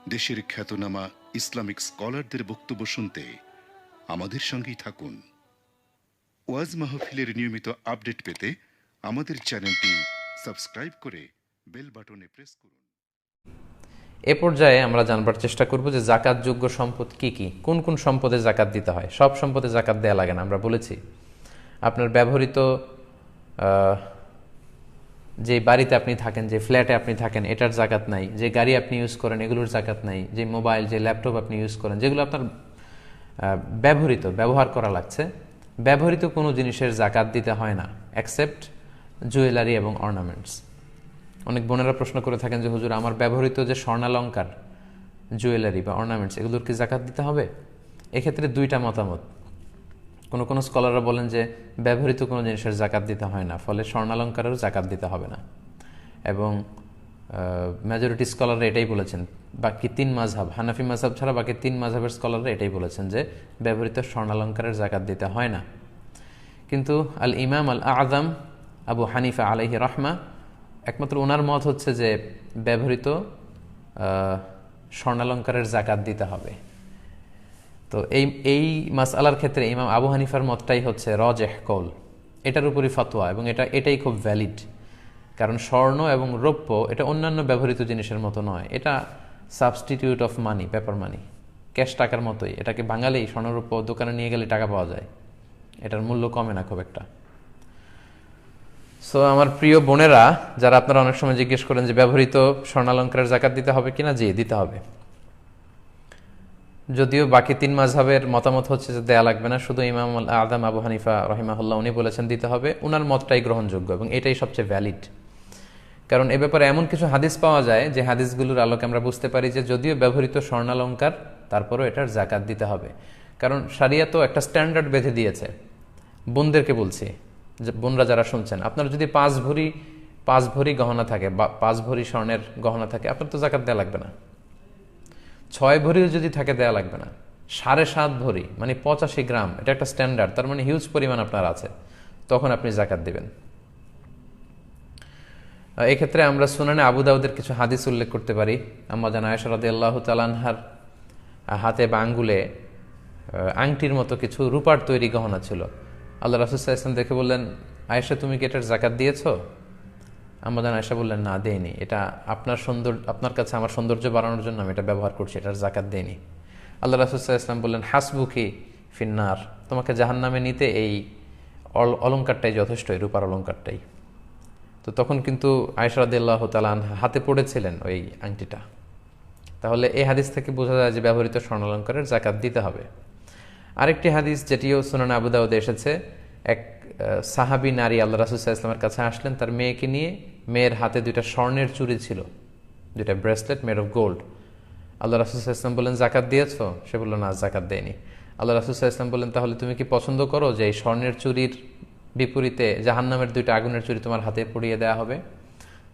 দেশের খ্যাতনামা ইসলামিক স্কলারদের বক্তব্য শুনতে আমাদের সঙ্গেই থাকুন। ওয়াজ মাহফিলের নিয়মিত আপডেট পেতে আমাদের চ্যানেলটি সাবস্ক্রাইব করে বেল বাটনে প্রেস করুন। এ পর্যায়ে আমরা জানবার চেষ্টা করব যে জাকাতযোগ্য সম্পদ কি কি, কোন কোন সম্পদে জাকাত দিতে হয়। সব সম্পদে জাকাত দেয়া লাগে না, আমরা বলেছি। আপনার ব্যবহৃত যে বাড়িতে আপনি থাকেন, যে ফ্ল্যাটে আপনি থাকেন, এটার জাকাত নাই। যে গাড়ি আপনি ইউজ করেন, এগুলোর জাকাত নাই। যে মোবাইল, যে ল্যাপটপ আপনি ইউজ করেন, যেগুলো আপনার ব্যবহার করা লাগছে, ব্যবহৃত কোনো জিনিসের জাকাত দিতে হয় না, অ্যাকসেপ্ট জুয়েলারি এবং অর্নামেন্টস। অনেক বোনেরা প্রশ্ন করে থাকেন যে হুজুর, আমার ব্যবহৃত যে স্বর্ণালঙ্কার, জুয়েলারি বা অর্নামেন্টস, এগুলোর কি জাকাত দিতে হবে? এক্ষেত্রে দুইটা মতামত। কোনো কোনো স্কলাররা বলেন যে ব্যবহৃত কোনো জিনিসের জাকাত দিতে হয় না, ফলে স্বর্ণালঙ্কারেরও জাকাত দিতে হবে না। এবং মেজরিটি স্কলাররা এটাই বলেছেন। বাকি তিন মাযহাব, হানাফি মাযহাব ছাড়া বাকি তিন মাযহাবের স্কলাররা এটাই বলেছেন যে ব্যবহৃত স্বর্ণালঙ্কারের জাকাত দিতে হয় না। কিন্তু আল ইমাম আল আযম আবু হানিফা আলাইহি রাহমা, একমাত্র ওনার মত হচ্ছে যে ব্যবহৃত স্বর্ণালঙ্কারের জাকাত দিতে হবে। তো এই মাসআলার ক্ষেত্রে ইমাম আবু হানিফার মতটাই হচ্ছে রাজিহ কওল, এটার উপরই ফতোয়া, এবং এটাই খুব ভ্যালিড। কারণ স্বর্ণ এবং রৌপ্য এটা অন্যান্য ব্যবহৃত জিনিসের মতো নয়, এটা substitute of money, paper money, cash টাকার মতোই। এটাকে বাঙালেই স্বর্ণরৌপ্য দোকানে নিয়ে গেলে টাকা পাওয়া যায়, এটার মূল্য কমে না খুব একটা। সো আমার প্রিয় বোনেরা, যারা আপনারা অনেক সময় জিজ্ঞেস করেন যে ব্যবহৃত স্বর্ণালঙ্কারের জাকাত দিতে হবে কিনা, জি দিতে হবে। যদিও বাকি তিন মাযহাবের মতামত হচ্ছে যে দেয়া লাগবে না, শুধু ইমাম আল আযম আবু হানিফা রাহিমাহুল্লাহ উনি বলেছেন দিতে হবে। উনার মতটাই গ্রহণযোগ্য এবং এটাই সবচেয়ে ভ্যালিড। কারণ এ ব্যাপারে এমন কিছু হাদিস পাওয়া যায় যে হাদিসগুলোর আলোকে আমরা বুঝতে পারি যে যদিও ব্যবহৃত স্বর্ণালঙ্কার, তারপরেও এটার জাকাত দিতে হবে। কারণ শরিয়া তো একটা স্ট্যান্ডার্ড বেঁধে দিয়েছে। বোনদেরকে বলছি, যে বোনরা যারা শুনছেন, আপনার যদি পাঁচ ভরি গহনা থাকে বা 5 ভরি স্বর্ণের গহনা থাকে, আপনার তো জাকাত দেওয়া লাগবে না। 6 ভরিও যদি থাকে দেওয়া লাগবে না। 7.5 ভরি মানে 85 গ্রাম, এটা একটা স্ট্যান্ডার্ড, তার মানে হিউজ পরিমাণ আপনার আছে, তখন আপনি জাকাত দিবেন। এক্ষেত্রে আমরা সুনানে আবু দাউদের কিছু হাদিস উল্লেখ করতে পারি। আম্মা জান আয়েশা রাদিয়াল্লাহু তাআলা আনহার হাতে বা আঙ্গুলে আংটির মতো কিছু রূপার তৈরি গহনা ছিল। আল্লাহ রাসূল সাল্লাল্লাহু আলাইহি ওয়াসাল্লাম দেখে বললেন, আয়েশা তুমি কি এটার জাকাত দিয়েছো? আম্মা জান আয়েশা বললেন, না দেইনি, এটা আপনার কাছে আমার সৌন্দর্য বাড়ানোর জন্য আমি এটা ব্যবহার করছি, এটার জাকাত দেইনি। আল্লাহ রাসূল সাল্লাল্লাহু আলাইহি ওয়াসাল্লাম বললেন, হাসবুকি ফিন্নার, তোমাকে জাহান্নামে নিতে এই অলংকারটাই যথেষ্ট, এই রূপার অলংকারটাই। তো তখন কিন্তু আয়েশা রাদিয়াল্লাহু তাআলা আনহা হাতে পড়েছিলেন ওই আংটিটা। তাহলে এই হাদিস থেকে বোঝা যায় যে ব্যবহৃত স্বর্ণালঙ্কারের জাকাত দিতে হবে। আরেকটি হাদিস যেটিও সুনান আবু দাউদে এসেছে, এক সাহাবী নারী আল্লাহ রাসূল সাল্লাল্লাহু আলাইহি ওয়াসাল্লামের কাছে আসলেন, তার মেয়েকে নিয়ে। মেয়ের হাতে 2টা স্বর্ণের চুড়ি ছিল, 2টা ব্রেসলেট মেড অফ গোল্ড। আল্লাহ রাসূল সাল্লাল্লাহু আলাইহি ওয়াসাল্লাম বললেন, জাকাত দিয়েছো? সে বলল, না জাকাত দেয়নি। আল্লাহ রাসূল সাল্লাল্লাহু আলাইহি ওয়াসাল্লাম বললেন, তাহলে তুমি কি পছন্দ করো যে এই স্বর্ণের চুড়ির বিপরীতে জাহান্নামের 2টা আগুনের চুড়ি তোমার হাতে পরিয়ে দেওয়া হবে?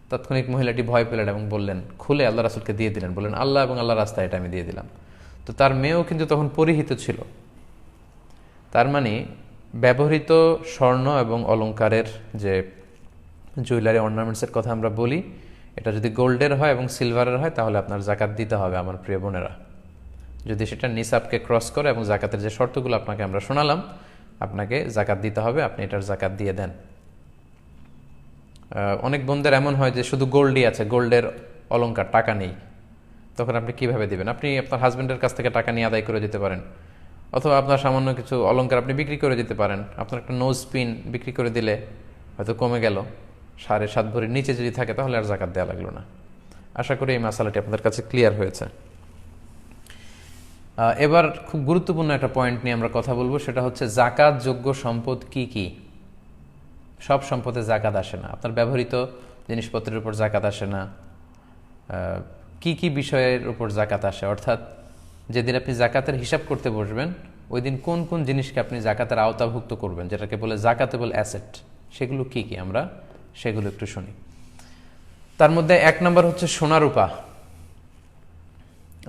তাৎক্ষণিক মহিলাটি ভয় পেলেন এবং বললেন, খুলে আল্লাহ রাসূলকে দিয়ে দিলেন, বললেন, আল্লাহ এবং আল্লাহর রাস্তায় এটা আমি দিয়ে দিলাম। তো তার মেয়েও কিন্তু তখন পরিহিত ছিল। তার মানে ব্যবহৃত স্বর্ণ এবং অলংকারের যে জুয়েলারি অর্নামেন্টসের কথা আমরা বলি, এটা যদি গোল্ডের হয় এবং সিলভারের হয়, তাহলে আপনার জাকাত দিতে হবে আমার প্রিয় বোনেরা। যদি সেটা নিসাবকে ক্রস করে এবং জাকাতের যে শর্তগুলো আপনাকে আমরা শোনালাম, আপনাকে জাকাত দিতে হবে, আপনি এটার জাকাত দিয়ে দেন। অনেক বোনদের এমন হয় যে শুধু গোল্ডই আছে, গোল্ডের অলংকার, টাকা নেই, তখন আপনি কিভাবে দিবেন? আপনি আপনার হাজব্যান্ডের কাছ থেকে টাকা নিয়ে আদায় করে দিতে পারেন, অথবা আপনার সামান্য কিছু অলংকার আপনি বিক্রি করে দিতে পারেন। আপনার একটা নোজ পিন বিক্রি করে দিলে হয়তো কমে গেল, 7.5 ভরির নিচে যদি থাকে তাহলে আর জাকাত দেওয়া লাগলো না। আশা করি এই মাসালাটি আপনাদের কাছে ক্লিয়ার হয়েছে। এবার খুব গুরুত্বপূর্ণ একটা পয়েন্ট নিয়ে আমরা কথা বলবো, সেটা হচ্ছে জাকাত যোগ্য সম্পদ কি কি। সব সম্পদে জাকাত আসে না, আপনার ব্যবহৃত জিনিসপত্রের উপর জাকাত আসে না। কি কি বিষয়ের উপর জাকাত আসে, অর্থাৎ যেদিন আপনি জাকাতের হিসাব করতে বসবেন, ওই দিন কোন কোন জিনিসকে আপনি জাকাতের আওতাভুক্ত করবেন, যেটাকে বলে জাকাতেবল অ্যাসেট, সেগুলো কি কি, আমরা সেগুলো একটু শুনি। তার মধ্যে 1 নম্বর হচ্ছে সোনা রূপা।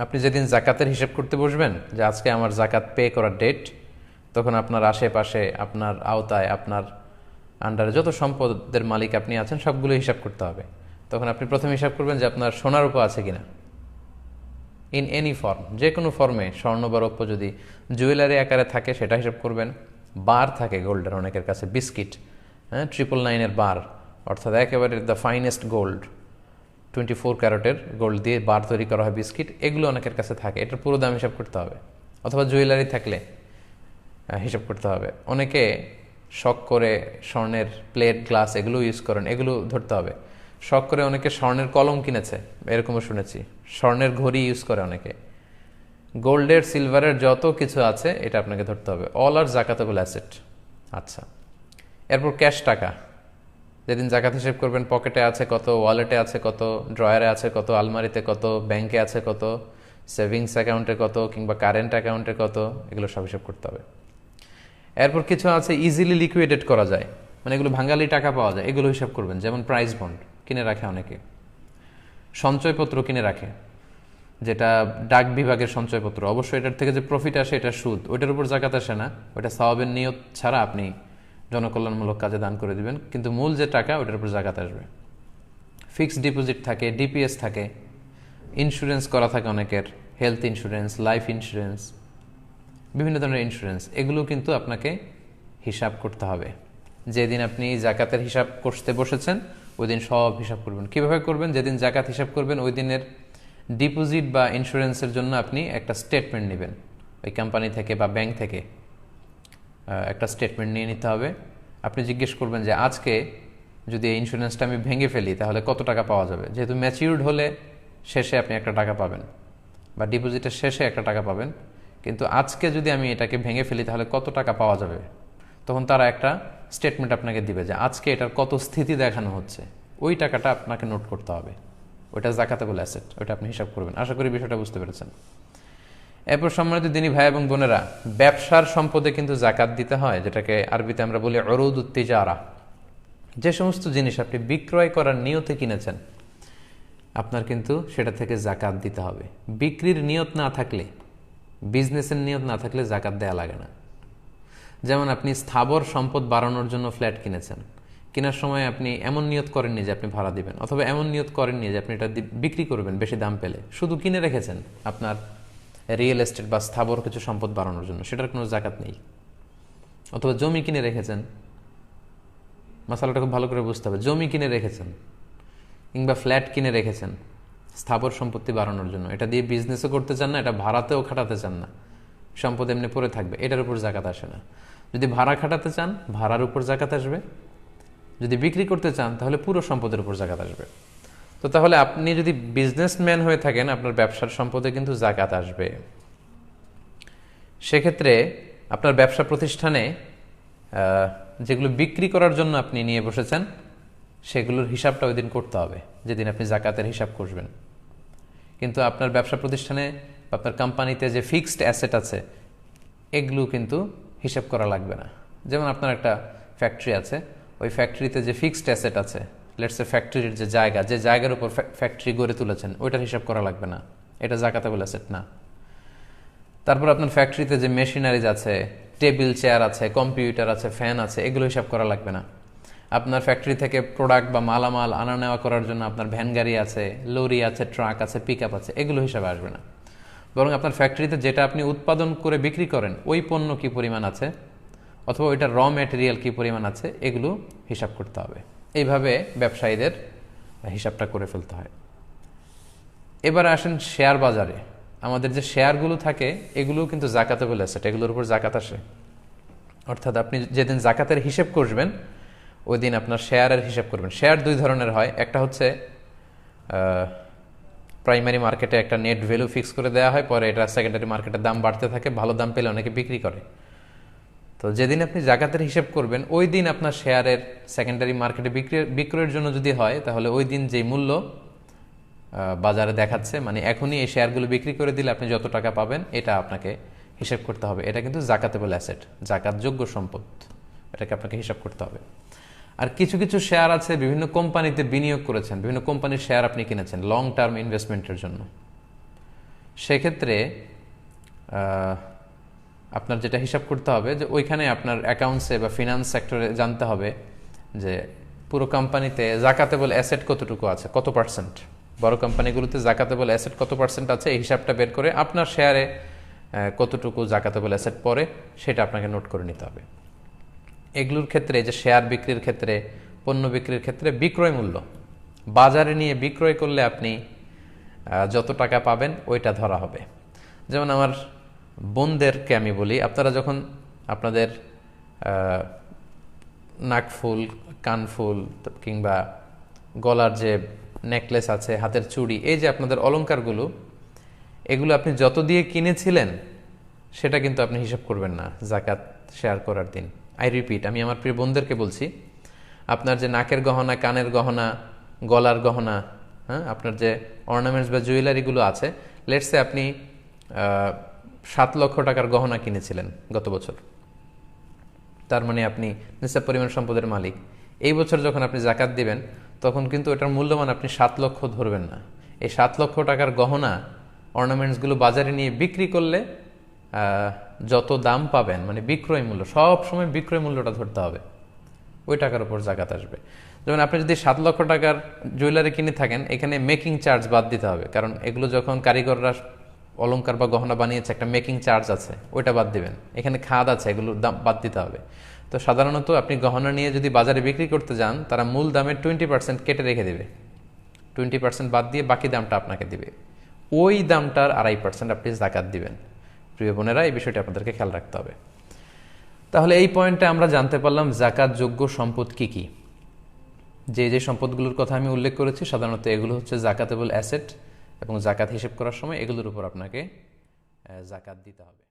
আপনি যেদিন জাকাতের হিসাব করতে বসবেন, যে আজকে আমার জাকাত পে করার ডেট, তখন আপনার আশেপাশে, আপনার আওতায়, আপনার আন্ডারে যত সম্পদের মালিক আপনি আছেন, সবগুলো হিসাব করতে হবে। তখন আপনি প্রথমে হিসাব করবেন যে আপনার সোনার রূপা আছে কিনা। ইন এনি ফর্ম, যে কোনো ফর্মে স্বর্ণ বা রৌপ্য যদি জুয়েলারি আকারে থাকে সেটা হিসাব করবেন। বার থাকে গোল্ডের অনেকের কাছে, বিস্কিট, হ্যাঁ, 999-এর বার, অর্থাৎ একেবারে দ্য ফাইনেস্ট গোল্ড, 24 ক্যারেটের গোল্ড দিয়ে বার তৈরি করা হয় বিস্কিট, এগুলো অনেকের কাছে থাকে, এটার পুরো দাম হিসাব করতে হবে। অথবা জুয়েলারি থাকলে হিসাব করতে হবে। অনেকে শখ করে স্বর্ণের প্লেট, গ্লাস এগুলো ইউজ করেন, এগুলো ধরতে হবে। শখ করে অনেকে স্বর্ণের কলম কিনেছে, এরকমও শুনেছি। স্বর্ণের ঘড়ি ইউজ করে অনেকে। গোল্ডের, সিলভারের যত কিছু আছে এটা আপনাকে ধরতে হবে। অল আর জাকাতেবল অ্যাসেট। আচ্ছা, এরপর ক্যাশ টাকা, যেদিন জাকাত হিসেব করবেন পকেটে আছে কত, ওয়ালেটে আছে কত, ড্রয়ারে আছে কত, আলমারিতে কত, ব্যাংকে আছে কত, সেভিংস অ্যাকাউন্টে কত, কিংবা কারেন্ট অ্যাকাউন্টে কত, এগুলো সব হিসাব করতে হবে। এরপর কিছু আছে ইজিলি লিকুইডেট করা যায়, মানে এগুলো ভাঙালি টাকা পাওয়া যায়, এগুলো হিসাব করবেন। যেমন প্রাইস বন্ড কিনে রাখে অনেকে, সঞ্চয়পত্র কিনে রাখে, যেটা ডাক বিভাগের সঞ্চয়পত্র। অবশ্যই এটার থেকে যে প্রফিট আসে এটা সুদ, ওইটার উপর জাকাত আসে না, ওইটা সওয়াবের নিয়ত ছাড়া আপনি জনকল্যাণমূলক কাজে দান করে দিবেন, কিন্তু মূল যে টাকা ওইটার উপর জাকাত আসবে। ফিক্সড ডিপোজিট থাকে, ডিপিএস থাকে, ইন্স্যুরেন্স করা থাকে অনেকের, হেলথ ইন্স্যুরেন্স, লাইফ ইন্স্যুরেন্স, বিভিন্ন ধরনের ইন্স্যুরেন্স, এগুলো কিন্তু আপনাকে হিসাব করতে হবে। যেদিন আপনি জাকাতের হিসাব করতে বসেছেন ওই দিন সব হিসাব করবেন। কীভাবে করবেন? যেদিন জাকাত হিসাব করবেন ওই দিনের ডিপোজিট বা ইন্স্যুরেন্সের জন্য আপনি একটা স্টেটমেন্ট নেবেন ওই কোম্পানি থেকে বা ব্যাংক থেকে, একটা স্টেটমেন্ট নিয়ে নিতে হবে। আপনি জিজ্ঞেস করবেন যে আজকে যদি এই ইন্স্যুরেন্সটা আমি ভেঙে ফেলি তাহলে কত টাকা পাওয়া যাবে। যেহেতু ম্যাচিউরড হলে শেষে আপনি একটা টাকা পাবেন, বা ডিপোজিটের শেষে একটা টাকা পাবেন, কিন্তু আজকে যদি আমি এটাকে ভেঙে ফেলি তাহলে কত টাকা পাওয়া যাবে। তখন তারা একটা স্টেটমেন্ট আপনাকে দিবে যে আজকে এটার কত স্থিতি দেখানো হচ্ছে, ওই টাকাটা আপনাকে নোট করতে হবে। ওইটা জাকাতেবল অ্যাসেট, ওইটা আপনি হিসাব করবেন। আশা করি বিষয়টা বুঝতে পেরেছেন। এরপর সম্মানিত দিনী ভাই এবং বোনেরা, ব্যবসার সম্পদে কিন্তু জাকাত দিতে হয়, যেটাকে আরবিতে আমরা বলি উরুদুত তিজারা। যে সমস্ত জিনিস আপনি বিক্রয় করার নিয়তে কিনেছেন আপনার কিন্তু সেটা থেকে জাকাত দিতে হবে। বিক্রির নিয়ত না থাকলে, বিজনেসের নিয়ত না থাকলে জাকাত দেয়া লাগে না। যেমন আপনি স্থাবর সম্পদ বাড়ানোর জন্য ফ্ল্যাট কিনেছেন, কেনার সময় আপনি এমন নিয়ত করেননি যে আপনি ভাড়া দিবেন, অথবা এমন নিয়ত করেননি যে আপনি এটা বিক্রি করবেন বেশি দাম পেলে, শুধু কিনে রেখেছেন আপনার রিয়েল এস্টেট বা স্থাবর কিছু সম্পদ বাড়ানোর জন্য, সেটার কোনো জাকাত নেই। অথবা জমি কিনে রেখেছেন, মশালাটা খুব ভালো করে বুঝতে হবে। জমি কিনে রেখেছেন কিংবা ফ্ল্যাট কিনে রেখেছেন স্থাবর সম্পত্তি বাড়ানোর জন্য, এটা দিয়ে বিজনেসও করতে চান না, এটা ভাড়াতেও খাটাতে চান না, সম্পদ এমনি পড়ে থাকবে, এটার উপর জাকাত আসে না। যদি ভাড়া খাটাতে চান ভাড়ার উপর জাকাত আসবে, যদি বিক্রি করতে চান তাহলে পুরো সম্পদের উপর জাকাত আসবে। তো তাহলে আপনি যদি বিজনেসম্যান হয়ে থাকেন আপনার ব্যবসার সম্পদে কিন্তু জাকাত আসবে। সেক্ষেত্রে আপনার ব্যবসা প্রতিষ্ঠানে যেগুলো বিক্রি করার জন্য আপনি নিয়ে বসেছেন সেগুলোর হিসাবটা ওই দিন করতে হবে যেদিন আপনি জাকাতের হিসাব করবেন। কিন্তু আপনার ব্যবসা প্রতিষ্ঠানে, আপনার কোম্পানিতে যে ফিক্সড অ্যাসেট আছে এগুলো কিন্তু হিসাব করা লাগবে না। যেমন আপনার একটা ফ্যাক্টরি আছে, ওই ফ্যাক্টরিতে যে ফিক্সড অ্যাসেট আছে, লেটস সে ফ্যাক্টরির যে জায়গার উপর ফ্যাক্টরি গড়ে তুলেছেন ওইটার হিসাব করা লাগবে না, এটা জাকাতেবল অ্যাসেট না। তারপর আপনার ফ্যাক্টরিতে যে মেশিনারিজ আছে, টেবিল চেয়ার আছে, কম্পিউটার আছে, ফ্যান আছে, এগুলো হিসাব করা লাগবে না। আপনার ফ্যাক্টরি থেকে প্রোডাক্ট বা মালামাল আনা নেওয়া করার জন্য আপনার ভ্যান গাড়ি আছে, লরি আছে, ট্রাক আছে, পিক আপ আছে, এগুলো হিসাবে আসবে না। বরং আপনার ফ্যাক্টরিতে যেটা আপনি উৎপাদন করে বিক্রি করেন ওই পণ্য কী পরিমাণ আছে, অথবা ওইটার র ম্যাটেরিয়াল কী পরিমাণ আছে, এগুলো হিসাব করতে হবে। এইভাবে ব্যবসায়ীদের হিসাবটা করে ফেলতে হয়। এবার আসেন শেয়ার বাজারে। আমাদের যে শেয়ারগুলো থাকে এগুলোও কিন্তু জাকাতেবল অ্যাসেট, এগুলোর উপর জাকাত আসে। অর্থাৎ আপনি যেদিন জাকাতের হিসেব করবেন ওই দিন আপনার শেয়ারের হিসাব করবেন। শেয়ার দুই ধরনের হয়, একটা হচ্ছে প্রাইমারি মার্কেটে একটা নেট ভ্যালু ফিক্স করে দেওয়া হয়, পরে এটা সেকেন্ডারি মার্কেটের দাম বাড়তে থাকে, ভালো দাম পেলে অনেকে বিক্রি করে। তো যেদিন আপনি জাকাতের হিসাব করবেন ওই দিন আপনার শেয়ারের সেকেন্ডারি মার্কেটে বিক্রয়ের জন্য যদি হয় তাহলে ওই দিন যে মূল্য বাজারে দেখাচ্ছে, মানে এখনই এই শেয়ারগুলো বিক্রি করে দিলে আপনি যত টাকা পাবেন এটা আপনাকে হিসাব করতে হবে। এটা কিন্তু জাকাতেবল অ্যাসেট, জাকাতযোগ্য সম্পদ, এটাকে আপনাকে হিসাব করতে হবে। আর কিছু কিছু শেয়ার আছে বিভিন্ন কোম্পানিতে বিনিয়োগ করেছেন, বিভিন্ন কোম্পানির শেয়ার আপনি কিনেছেন লং টার্ম ইনভেস্টমেন্টের জন্য, সেক্ষেত্রে আপনার যেটা হিসাব করতে হবে যে ওইখানে আপনার অ্যাকাউন্টসে বা ফিনান্স সেক্টরে জানতে হবে যে পুরো কোম্পানিতে জাকাতেবল অ্যাসেট কতটুকু আছে, কত পার্সেন্ট। বড় কোম্পানিগুলোতে জাকাতেবল অ্যাসেট কত পার্সেন্ট আছে এই হিসাবটা বের করে আপনার শেয়ারে কতটুকু জাকাতেবল অ্যাসেট পড়ে সেটা আপনাকে নোট করে নিতে হবে। এগুলোর ক্ষেত্রে যে শেয়ার বিক্রির ক্ষেত্রে, পণ্য বিক্রির ক্ষেত্রে বিক্রয় মূল্য বাজারে নিয়ে বিক্রয় করলে আপনি যত টাকা পাবেন ওইটা ধরা হবে। যেমন আমার বোনদেরকে আমি বলি, আপনারা যখন আপনাদের নাকফুল, কানফুল কিংবা গলার যে নেকলেস আছে, হাতের চুড়ি, এই যে আপনাদের অলংকারগুলো, এগুলো আপনি যত দিয়ে কিনেছিলেন সেটা কিন্তু আপনি হিসাব করবেন না জাকাত শেয়ার করার দিন। আই রিপিট, আমি আমার প্রিয় বোনদেরকে বলছি, আপনার যে নাকের গহনা, কানের গহনা, গলার গহনা, হ্যাঁ, আপনার যে অর্নামেন্টস বা জুয়েলারিগুলো আছে, লেটসে আপনি 7 লক্ষ টাকার গহনা কিনেছিলেন গত বছর, তার মানে আপনি নিশ্চয় পরিমাণ সম্পদের মালিক। এই বছর যখন আপনি জাকাত দিবেন তখন কিন্তু এটার মূল্যমান আপনি 7 লক্ষ ধরবেন না। এই 7 লক্ষ টাকার গহনা অর্নামেন্টসগুলো বাজারে নিয়ে বিক্রি করলে যত দাম পাবেন, মানে বিক্রয় মূল্য, সব সময় বিক্রয় মূল্যটা ধরতে হবে, ওই টাকার উপর জাকাত আসবে। যেমন আপনি যদি 7 লক্ষ টাকার জুয়েলারি কিনে থাকেন, এখানে মেকিং চার্জ বাদ দিতে হবে, কারণ এগুলো যখন কারিগররা অলংকার বা গহনা বানিয়েছে একটা মেকিং চার্জ আছে, ওইটা বাদ দিবেন। এখানে খাদ আছে, এগুলোর দাম বাদ দিতে হবে। তো সাধারণত আপনি গহনা নিয়ে যদি বাজারে বিক্রি করতে যান, তারা মূল দামের 20% কেটে রেখে দেবে, 20% বাদ দিয়ে বাকি দামটা আপনাকে দিবে। ওই দামটার 2.5% আপনি জাকাত দিবেন। প্রিয় বোনেরা, এই বিষয়টা আপনাদেরকে খেয়াল রাখতে হবে। তাহলে এই পয়েন্টে আমরা জানতে পারলাম জাকাত যোগ্য সম্পদ কি কি। যে সম্পদগুলোর কথা আমি উল্লেখ করেছি সাধারণত এগুলো হচ্ছে জাকাতেবল অ্যাসেট, এবং জাকাত হিসেব করার সময় এগুলোর উপর আপনাকে জাকাত দিতে হবে।